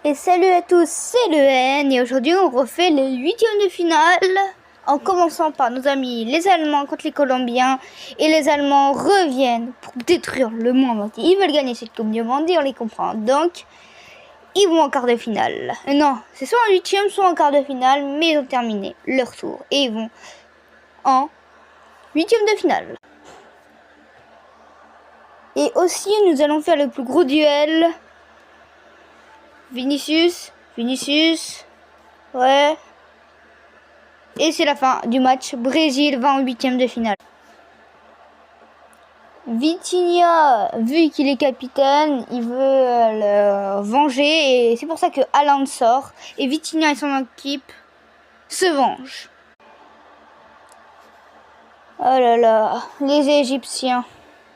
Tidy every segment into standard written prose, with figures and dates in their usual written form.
Et salut à tous, c'est le N et aujourd'hui on refait les huitièmes de finale en commençant par nos amis les Allemands contre les Colombiens. Et les Allemands reviennent pour détruire le monde. Ils veulent gagner cette Coupe du Monde, on les comprend. Donc ils vont en quart de finale. Non, c'est soit en huitième soit en quart de finale, mais ils ont terminé leur tour et ils vont en huitième de finale. Et aussi nous allons faire le plus gros duel. Vinicius, ouais. Et c'est la fin du match. Brésil va en huitième de finale. Vitinha, vu qu'il est capitaine, il veut le venger et c'est pour ça que Haaland sort. Et Vitinha et son équipe se vengent. Oh là là, les Égyptiens.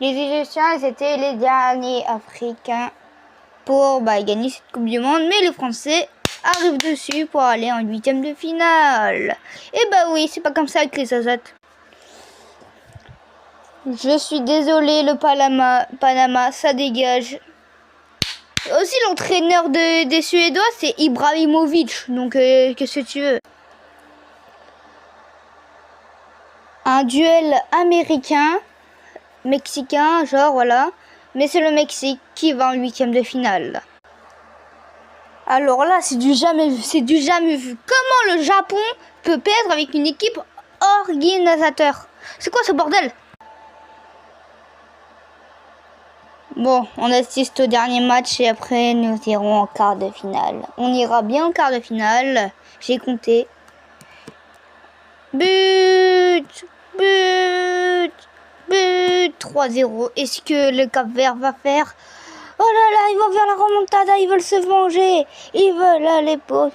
Les Égyptiens, c'était les derniers Africains pour gagner cette Coupe du Monde, mais les Français arrivent dessus pour aller en huitième de finale. Et oui, c'est pas comme ça avec les Azotes. Je suis désolé, le Panama, ça dégage. Aussi, l'entraîneur des Suédois, c'est Ibrahimovic, donc qu'est-ce que tu veux? Un duel américain, mexicain, genre voilà. Mais c'est le Mexique qui va en huitième de finale. Alors là, c'est du jamais vu. Comment le Japon peut perdre avec une équipe organisateur? C'est quoi ce bordel? Bon, on assiste au dernier match et après nous irons en quart de finale. On ira bien en quart de finale. J'ai compté. But 3-0. Est-ce que le Cap-Vert va faire? Oh là là, ils vont faire la remontada, ils veulent se venger. Ils veulent aller pour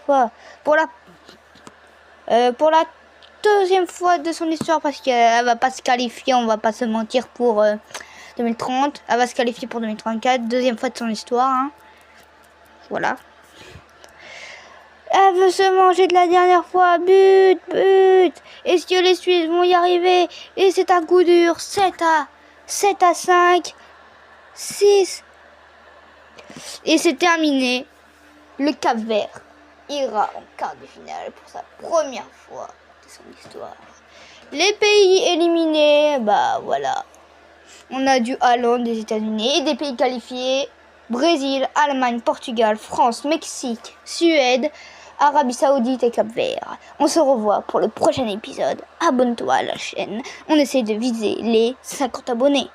la deuxième fois de son histoire, parce qu'elle va pas se qualifier, on va pas se mentir, pour 2030. Elle va se qualifier pour 2034, deuxième fois de son histoire. Hein. Voilà. Elle veut se manger de la dernière fois. But. Est-ce que les Suisses vont y arriver? Et c'est un coup dur. 7 à 5. 6. Et c'est terminé. Le Cap-Vert ira en quart de finale pour sa première fois de son histoire. Les pays éliminés, voilà. On a du Haaland des États-Unis et des pays qualifiés. Brésil, Allemagne, Portugal, France, Mexique, Suède, Arabie Saoudite et Cap-Vert. On se revoit pour le prochain épisode. Abonne-toi à la chaîne. On essaie de viser les 50 abonnés.